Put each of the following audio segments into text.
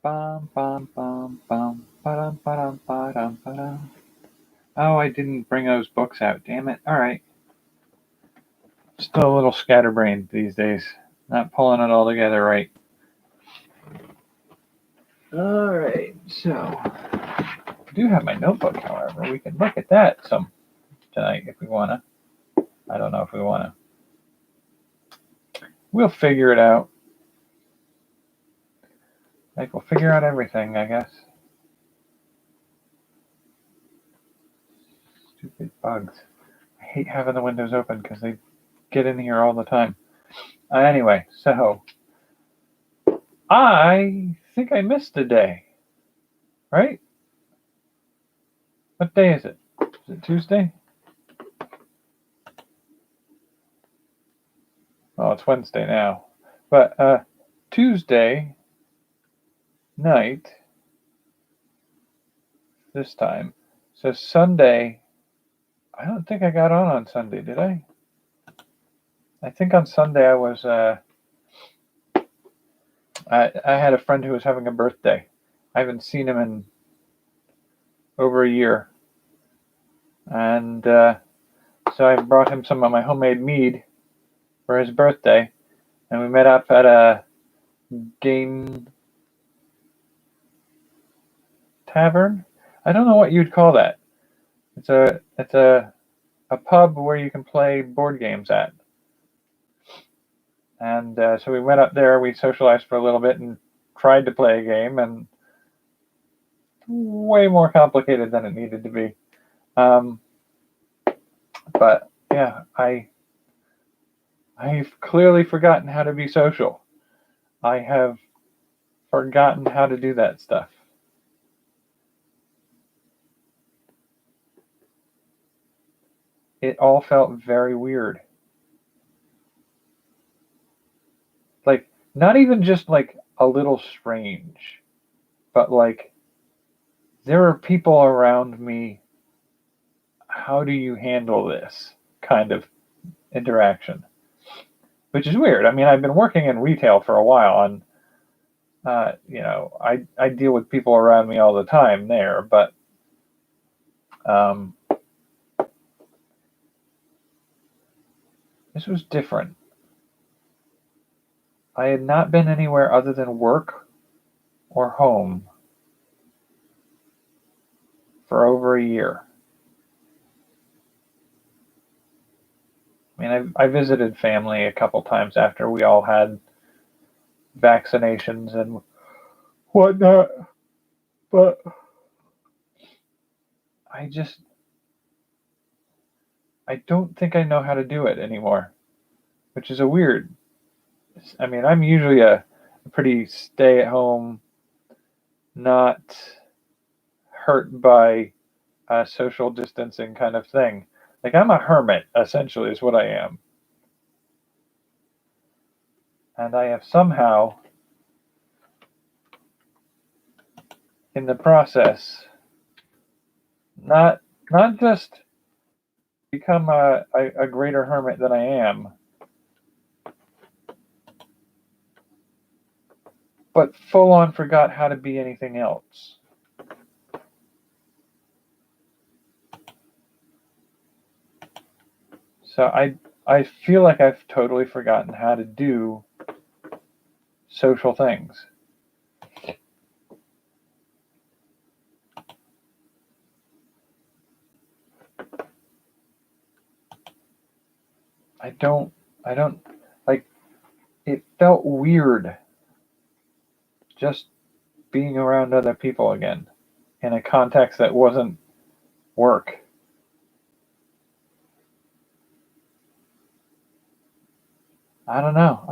Bum, bum, bum, bum, ba-dum, ba-dum, ba-dum, ba-dum. Oh, I didn't bring those books out. Damn it. All right. Still a little scatterbrained these days. Not pulling it all together right. All right. So, I do have my notebook, however. We can look at that some tonight if we want to. I don't know if we want to. We'll figure it out. Like, we'll figure out everything, I guess. Stupid bugs. I hate having the windows open because they get in here all the time. Anyway, so I think I missed a day, right? What day is it? Is it Tuesday? Oh, it's Wednesday now. But Tuesday night, this time. So Sunday, I don't think I got on Sunday, did I? I think on Sunday I was, I had a friend who was having a birthday. I haven't seen him in over a year. And so I brought him some of my homemade mead for his birthday. And we met up at a game tavern. I don't know what you'd call that. It's a pub where you can play board games at. And so we went up there, we socialized for a little bit and tried to play a game, and way more complicated than it needed to be. But yeah, I've clearly forgotten how to be social. I have forgotten how to do that stuff. It all felt very weird. Like, not even just like a little strange, but like, there are people around me. How do you handle this kind of interaction? Which is weird. I mean, I've been working in retail for a while, and I deal with people around me all the time there, but um, this was different. I had not been anywhere other than work or home for over a year. I mean, I visited family a couple times after we all had vaccinations and whatnot, but I just I don't think I know how to do it anymore, which is a weird. I mean, I'm usually a pretty stay-at-home, not hurt by social distancing kind of thing. Like, I'm a hermit, essentially, is what I am. And I have somehow, in the process, not not just become a greater hermit than I am, but full on forgot how to be anything else. So I feel like I've totally forgotten how to do social things. I don't I don't like it felt weird just being around other people again in a context that wasn't work. I don't know.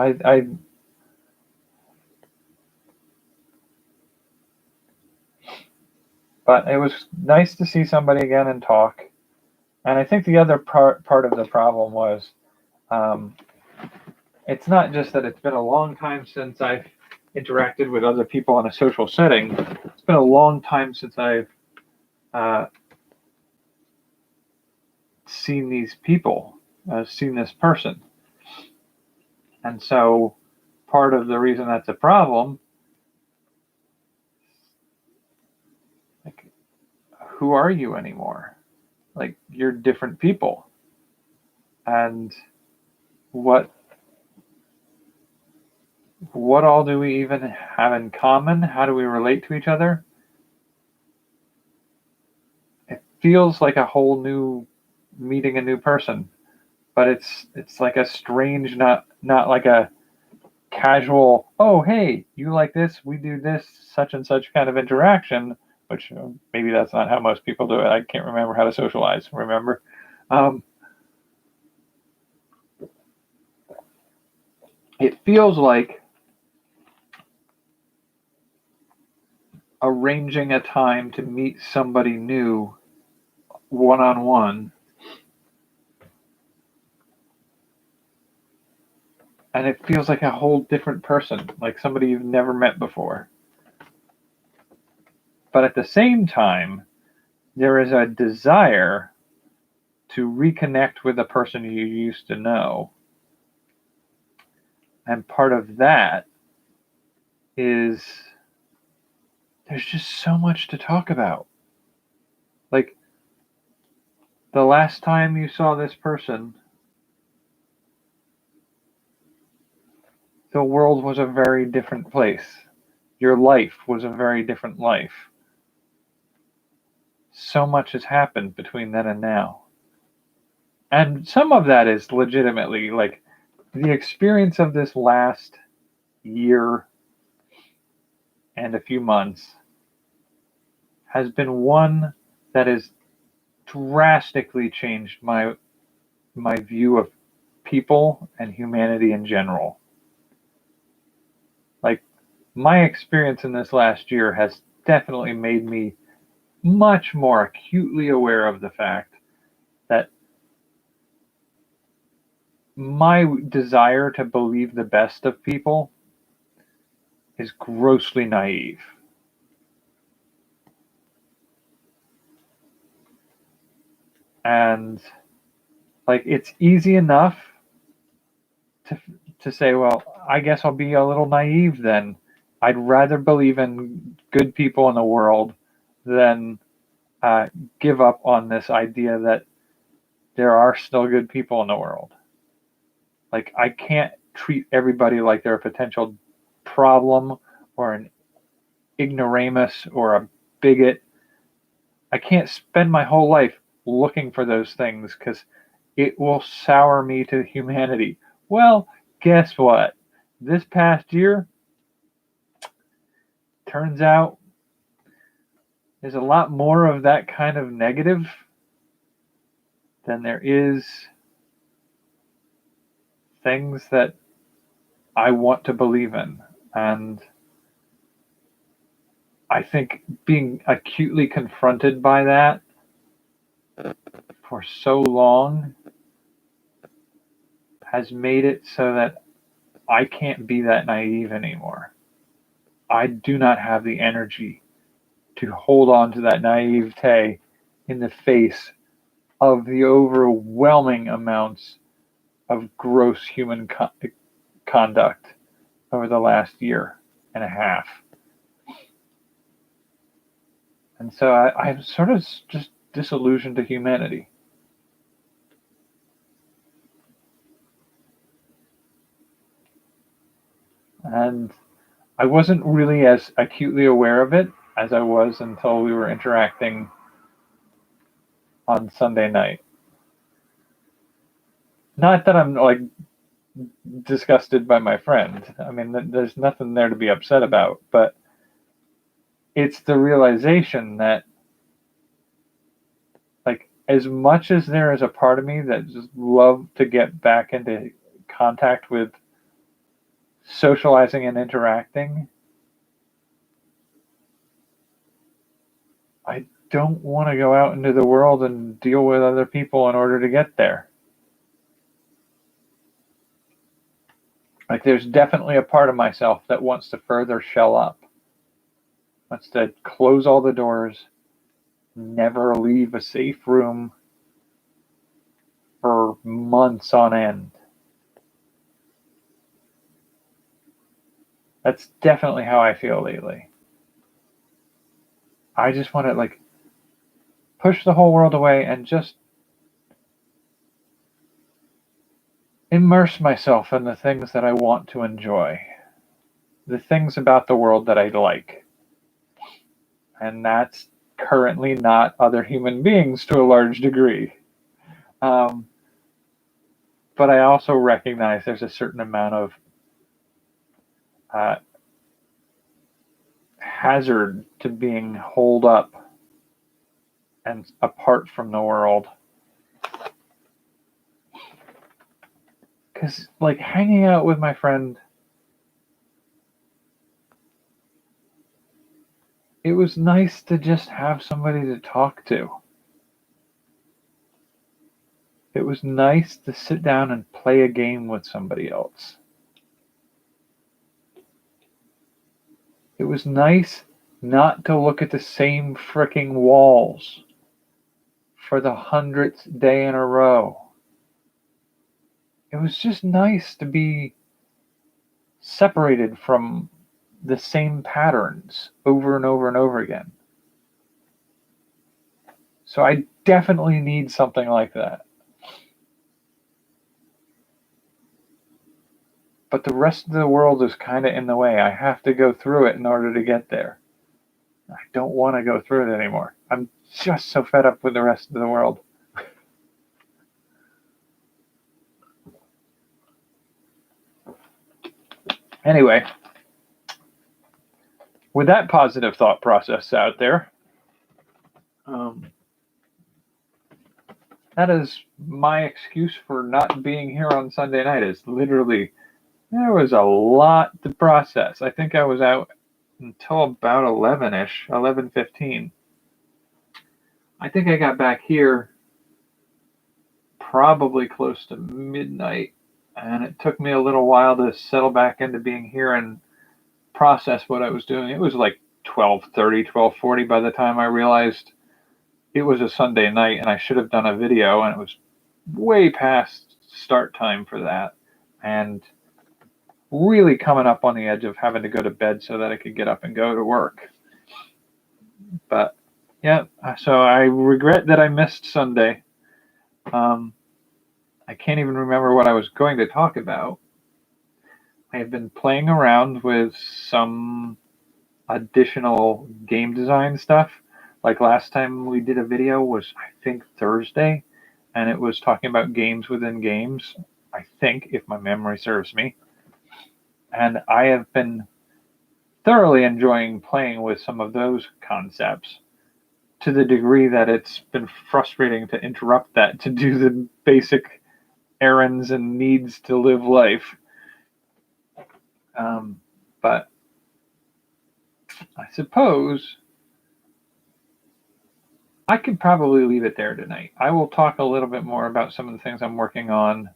But it was nice to see somebody again and talk. And I think the other part of the problem was, um, it's not just that it's been a long time since I've interacted with other people in a social setting. It's been a long time since I've uh, seen these people, seen this person. And so part of the reason that's a problem who are you anymore? Like, you're different people. And what all do we even have in common? How do we relate to each other? It feels like a whole new meeting a new person, but it's like a strange, not like a casual, oh hey, you like this, we do this, such and such kind of interaction, which maybe that's not how most people do it. I can't remember how to socialize, remember? It feels like arranging a time to meet somebody new one-on-one, and it feels like a whole different person, like somebody you've never met before. But at the same time, there is a desire to reconnect with the person you used to know. And part of that is there's just so much to talk about. Like, the last time you saw this person, the world was a very different place. Your life was a very different life. So much has happened between then and now. And some of that is legitimately like the experience of this last year and a few months has been one that has drastically changed my view of people and humanity in general. Like, my experience in this last year has definitely made me much more acutely aware of the fact that my desire to believe the best of people is grossly naive. And like, it's easy enough to say, well, I guess I'll be a little naive then. I'd rather believe in good people in the world than give up on this idea that there are still good people in the world. Like, I can't treat everybody like they're a potential problem or an ignoramus or a bigot. I can't spend my whole life looking for those things because it will sour me to humanity. Well, guess what? This past year, turns out there's a lot more of that kind of negative than there is things that I want to believe in. And I think being acutely confronted by that for so long has made it so that I can't be that naive anymore. I do not have the energy to hold on to that naivete in the face of the overwhelming amounts of gross human conduct over the last year and a half. And so I'm sort of just disillusioned to humanity. And I wasn't really as acutely aware of it as I was until we were interacting on Sunday night. Not that I'm like disgusted by my friend. I mean, there's nothing there to be upset about, but it's the realization that, like, as much as there is a part of me that just love to get back into contact with socializing and interacting, I don't want to go out into the world and deal with other people in order to get there. Like, there's definitely a part of myself that wants to further shell up, wants to close all the doors, never leave a safe room for months on end. That's definitely how I feel lately. I just want to, like, push the whole world away and just immerse myself in the things that I want to enjoy, the things about the world that I like. And that's currently not other human beings to a large degree. But I also recognize there's a certain amount of hazard to being holed up and apart from the world. Because, like, hanging out with my friend, it was nice to just have somebody to talk to. It was nice to sit down and play a game with somebody else. It was nice not to look at the same fricking walls for the 100th day in a row. It was just nice to be separated from the same patterns over and over and over again. So I definitely need something like that. But the rest of the world is kind of in the way. I have to go through it in order to get there. I don't want to go through it anymore. I'm just so fed up with the rest of the world. Anyway, with that positive thought process out there, that is my excuse for not being here on Sunday night. Is literally, there was a lot to process. I think I was out until about 11-ish, 11:15. I think I got back here probably close to midnight, and it took me a little while to settle back into being here and process what I was doing. It was like 12:30, 12:40 by the time I realized it was a Sunday night and I should have done a video, and it was way past start time for that, and really coming up on the edge of having to go to bed so that I could get up and go to work. But yeah, so I regret that I missed Sunday. I can't even remember what I was going to talk about. I have been playing around with some additional game design stuff. Like last time we did a video was, I think, Thursday, and it was talking about games within games, I think, if my memory serves me. And I have been thoroughly enjoying playing with some of those concepts, to the degree that it's been frustrating to interrupt that to do the basic errands and needs to live life. But I suppose I could probably leave it there tonight. I will talk a little bit more about some of the things I'm working on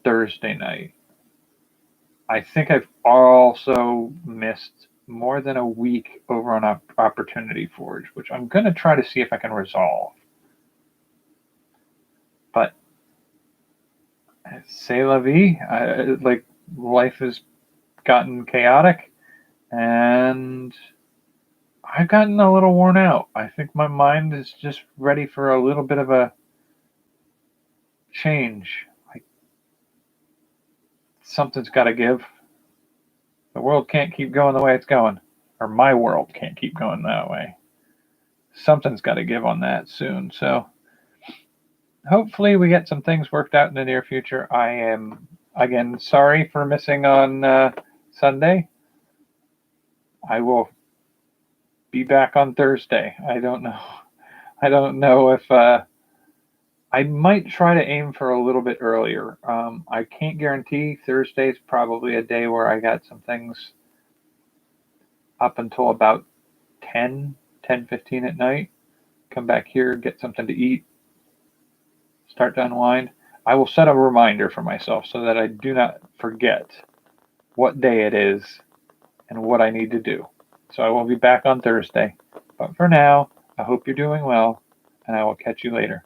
Thursday night. I think I've also missed more than a week over on Opportunity Forge, which I'm going to try to see if I can resolve. But c'est la vie. Like, life has gotten chaotic, and I've gotten a little worn out. I think my mind is just ready for a little bit of a change. Like, something's got to give. The world can't keep going the way it's going, or my world can't keep going that way. Something's got to give on that soon. So hopefully we get some things worked out in the near future. I am, again, sorry for missing on Sunday. I will be back on Thursday. I don't know if I might try to aim for a little bit earlier. I can't guarantee. Thursday's probably a day where I got some things up until about 10:15 at night. Come back here, get something to eat, start to unwind. I will set a reminder for myself so that I do not forget what day it is and what I need to do. So I will be back on Thursday. But for now, I hope you're doing well, and I will catch you later.